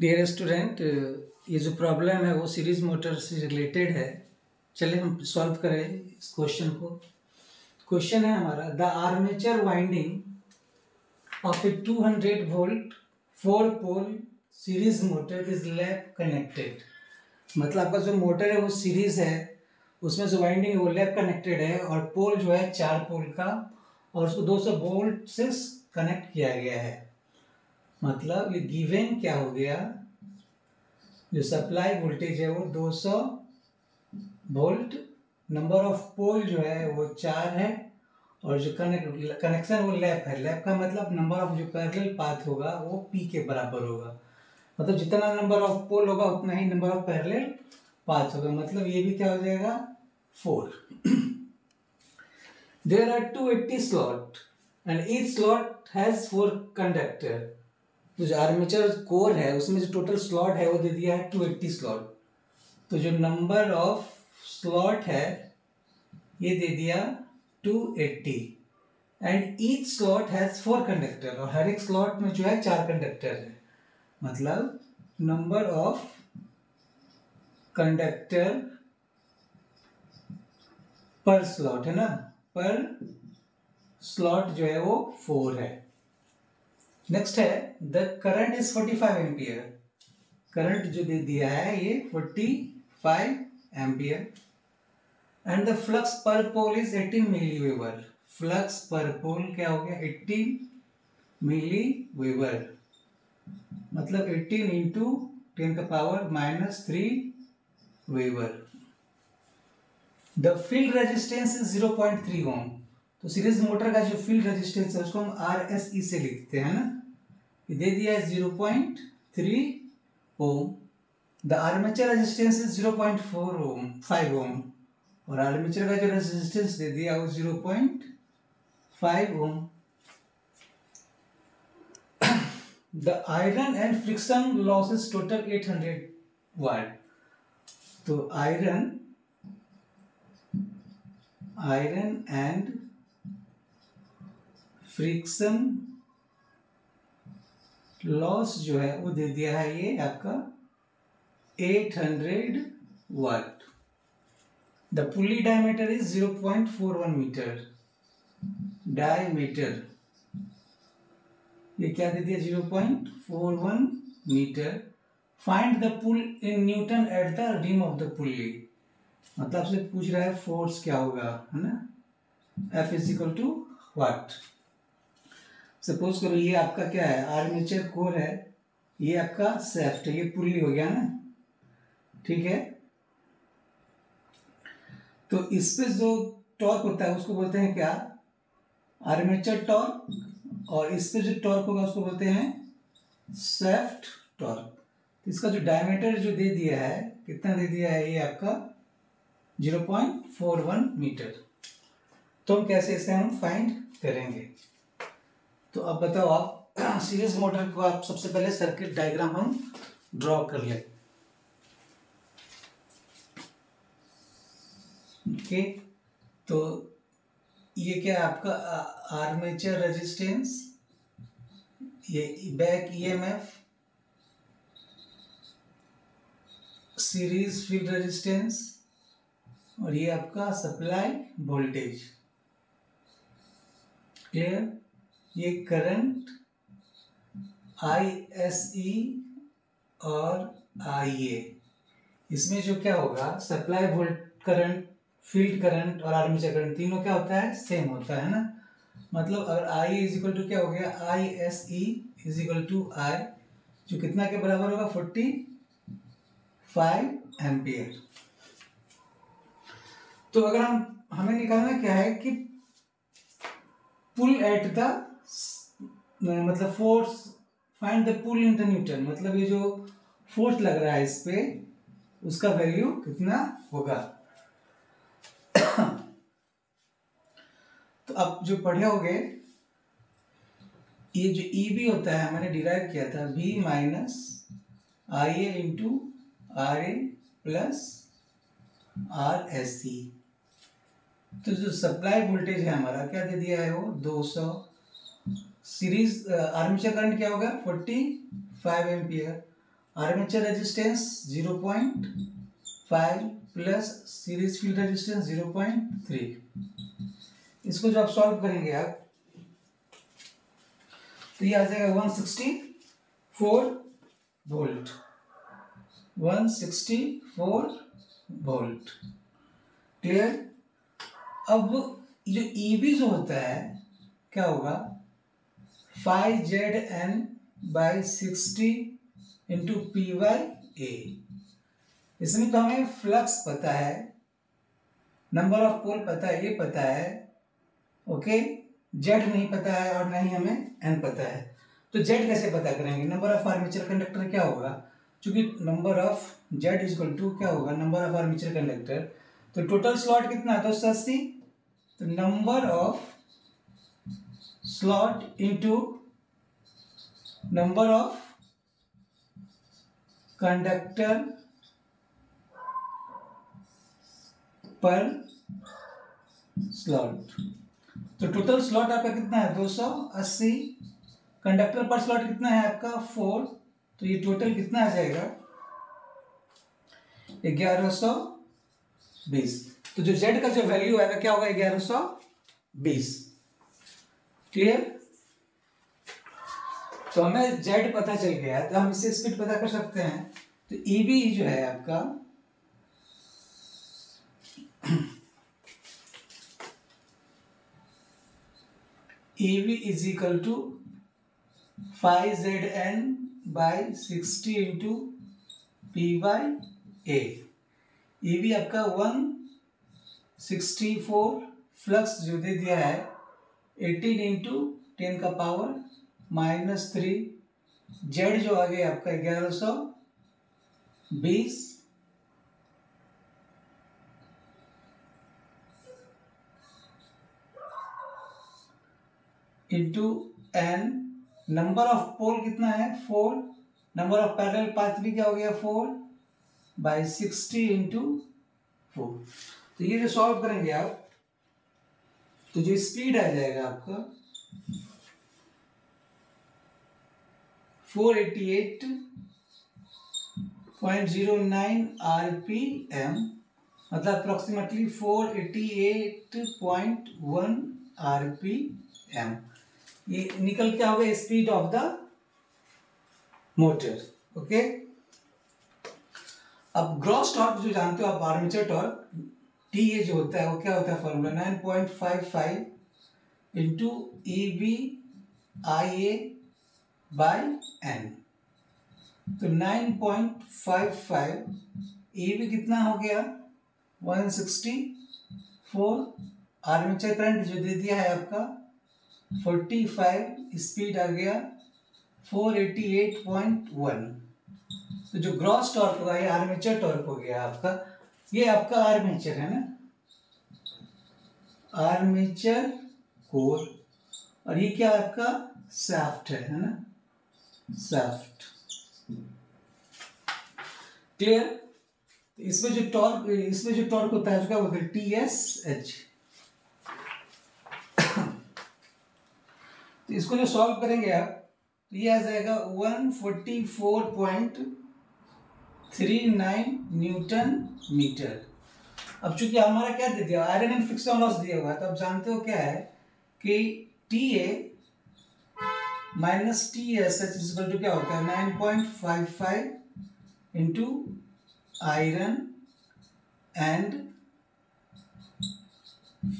Dear student, ये जो problem है वो सीरीज मोटर से रिलेटेड है। चलिए हम सॉल्व करें इस क्वेश्चन को। क्वेश्चन है हमारा, the armature winding of a 200 volt 4 pole series motor is lap connected. मतलब आपका जो मोटर है वो सीरीज है, उसमें जो वाइंडिंग है वो लैप कनेक्टेड है और पोल जो है 4 पोल का, और उसको 200 वोल्ट से कनेक्ट किया गया है। मतलब ये गिवन क्या हो गया, जो सप्लाई वोल्टेज है वो 200 वोल्ट, नंबर ऑफ पोल जो है वो 4 है, और जो कनेक्शन वो लैप है। लैप का मतलब नंबर ऑफ जो पैरेलल पाथ होगा वो पी के बराबर होगा। मतलब जितना नंबर ऑफ पोल होगा उतना ही नंबर ऑफ पैरेलल पाथ होगा। मतलब ये भी क्या हो जाएगा, 4। There are 280 slot and each slot has 4 conductor. तो जो आर्मेचर कोर है उसमें जो टोटल स्लॉट है वो दे दिया है 280 स्लॉट। तो जो नंबर ऑफ स्लॉट है ये दे दिया 280 and each slot has 4 conductor, और हर एक स्लॉट में जो है 4 कंडक्टर है। मतलब number of conductor per slot है ना, पर स्लॉट जो है वो 4 है। नेक्स्ट है, the current is 45 ampere. Current जो दे दिया है ये 45 एम्पियर एंड द फ्लक्स पर pole is 18 milli weber. Flux पर पोल क्या हो गया, 18 मिली वेबर। मतलब 18 इंटू 10 का power -3 weber. The field resistance is 0.3 ओम। तो सीरीज मोटर का जो फील्ड रेजिस्टेंस है उसको हम RSE से लिखते हैं ना, ये दे दिया है 0.3 ohm. The armature resistance is 0.5 ohm, और आर्मेचर का जो रेजिस्टेंस दे दिया वो 0.5 ohm. The iron and friction losses total 800 watt. तो आयरन एंड फ्रिक्शन लॉस जो है वो दे दिया है ये आपका 800 watt. The pulley diameter is 0.41 metre. Diameter ये क्या दे दिया, 0.41 metre. Find the pull in newton at the rim of the pulley. मतलब आपसे पूछ रहा है फोर्स क्या होगा, है ना, F is equal to watt. Suppose करो ये आपका क्या है, आर्मेचर कोर है, ये आपका शेफ्ट है, ये पुल्ली हो गया ना, ठीक है। तो इस पे जो टॉर्क होता है उसको बोलते हैं क्या, आर्मेचर टॉर्क, और इस पे जो टॉर्क होगा उसको बोलते हैं शेफ्ट टॉर्क। तो इसका जो डायमीटर जो दे दिया है, कितना दे दिया है, ये आपका 0.41 मीटर। तो हम कैसे इसे हम फाइंड करेंगे। तो अब बताओ आप सीरीज मोटर को, आप सबसे पहले सर्किट डायग्राम हम ड्रॉ कर लें। ओके, तो ये क्या आपका आर्मेचर रेजिस्टेंस, ये back EMF, series field resistance, और ये आपका सप्लाई वोल्टेज। क्लियर। ये करंट ISE और IA, इसमें जो क्या होगा, supply volt current, field current और आर्मेचर करंट तीनों क्या होता है, सेम होता है ना। मतलब अगर IA इज इक्वल टू क्या हो गया, ISE is equal to I, जो कितना के बराबर होगा, 45 एम्पियर। तो अगर हमें निकालना क्या है कि पुल एट द, मतलब force, find the pull in the newton, मतलब ये जो फोर्स लग रहा है इस पे उसका वैल्यू कितना होगा। तो अब जो पढ़े होगे, ये जो EB होता है मैंने डिराइव किया था V minus IA into RA plus RSE। तो जो सप्लाई वोल्टेज है हमारा क्या दे दिया है, वो 200। सीरीज आर्मेचर करंट क्या होगा, 45 ampere, armature resistance 0.5 plus series field resistance 0.3। इसको जब आप सॉल्व करेंगे आप तो ये आ जाएगा 164 वोल्ट, 164 वोल्ट। क्लियर। अब जो ईबी जो होता है क्या होगा, 5ZN/60 इंटू P/A। इसमें तो हमें फ्लक्स पता है, नंबर ऑफ पोल पता है, ये पता है, ओके। जेड नहीं पता है और नहीं हमें एन पता है। तो जेड कैसे पता करेंगे, नंबर ऑफ आर्मेचर कंडक्टर क्या होगा, क्योंकि number of Z is equal to क्या होगा, नंबर ऑफ आर्मेचर कंडक्टर। तो टोटल स्लॉट कितना है, 280। तो number of slot into number of conductor per slot. तो टोटल स्लॉट आपका कितना है, 280। कंडक्टर पर स्लॉट कितना है आपका, 4। तो ये टोटल कितना आ जाएगा, 1120। तो जो जेड का जो वैल्यू आएगा क्या होगा, 1120। क्लियर। तो हमें जेड पता चल गया तो हम इससे स्पीड पता कर सकते हैं। तो ईबी जो है आपका EB is equal to 5ZN/60 into P/A। EB आपका 164, फ्लक्स जो दे दिया है 18 इंटू 10⁻³ जेड जो आ गया आपका 1120 इंटू एन। नंबर ऑफ पोल कितना है, 4। नंबर ऑफ पैरेलल पाथ भी क्या हो गया, 4/60 इंटू 4। तो ये जो सॉल्व करेंगे आप तो जो स्पीड आ जाएगा आपका 488.09 RPM, मतलब अप्रोक्सीमेटली 488.1 RPM। ये निकल क्या होगा, speed of the motor. Okay. अब ग्रॉस टॉर्क जो जानते हो आप, आर्मेचर टॉर्क टी ए जो होता है वो क्या होता है, फॉर्मूला 9.55 इंटू EBIA/N। तो 9.55 EB कितना हो गया, 164। आर्मेचर करंट जो दे दिया है आपका 45, स्पीड आ गया 488.1। तो जो ग्रॉस टॉर्क होगा ये आर्मेचर टॉर्क हो गया आपका। ये आपका आर्मेचर है ना, आर्मेचर कोर, और ये क्या आपका शाफ्ट है ना, शाफ्ट। क्लियर। इसमें जो टॉर्क होता है उसका बोलते हैं TSH। तो इसको जो सॉल्व करेंगे आप तो ये आ जाएगा 144.39 न्यूटन मीटर। अब चूंकि हमारा क्या दे दिया, आयरन एंड फ्रिक्शन लॉस दिया हुआ है, तो आप जानते हो क्या है कि TA minus TSH equal to क्या होता है, 9.55 into iron and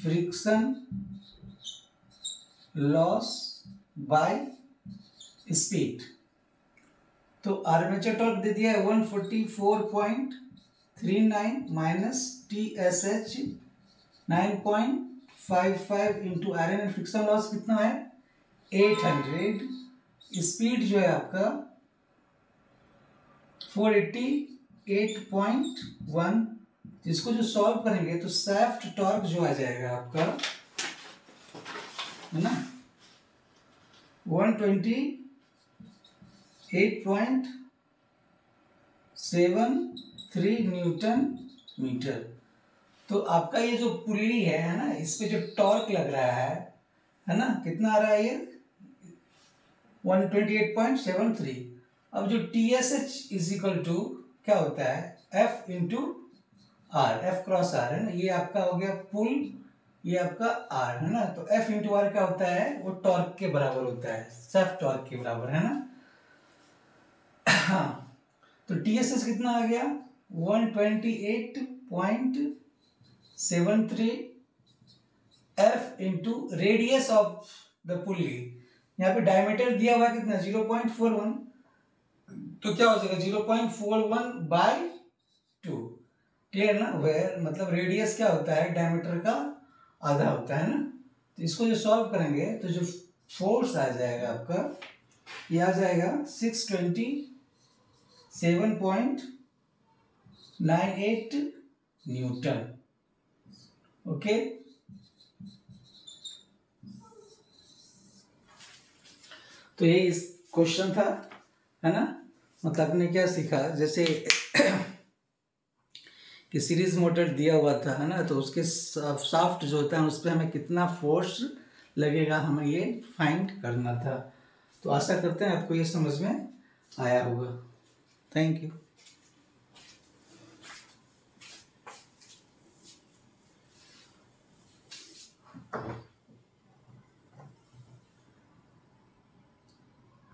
friction loss by speed. तो आर्मेचर टॉर्क दे दिया है 144.39 minus TSH 9.55 into iron and friction loss कितना है, 800। स्पीड जो है आपका 488.1। इसको जो सॉल्व करेंगे तो शाफ्ट टॉर्क जो आ जाएगा आपका है ना 128.73 न्यूटन मीटर। तो आपका ये जो पुल्ली है ना, इस पे जो टॉर्क लग रहा है ना, कितना आ रहा है ये 128.73। अब जो TSH इज इक्वल टू क्या होता है, F into R, F cross R है ना, ये आपका हो गया पुल, ये आपका आर है ना, तो F इंटू आर क्या होता है, वो टॉर्क के बराबर होता है, सेल्फ टॉर्क के बराबर है ना। हाँ, तो TSH कितना आ गया 128.73 F into radius of the पुली। यहाँ पे डायमीटर दिया हुआ है कितना 0.41, तो क्या हो जाएगा 0.41/2। क्लियर ना, वेयर मतलब रेडियस क्या होता है डायमीटर का आधा होता है ना। तो इसको जो सॉल्व करेंगे तो जो फोर्स आ जाएगा आपका, ये आ जाएगा 627.98 न्यूटन। ओके, तो ये इस क्वेश्चन था, है ना। मतलब आपने क्या सीखा, जैसे कि सीरीज मोटर दिया हुआ था, है ना, तो उसके शाफ्ट जो होता है उस पर हमें कितना फोर्स लगेगा, हमें ये फाइंड करना था। तो आशा करते हैं आपको ये समझ में आया होगा। Thank you.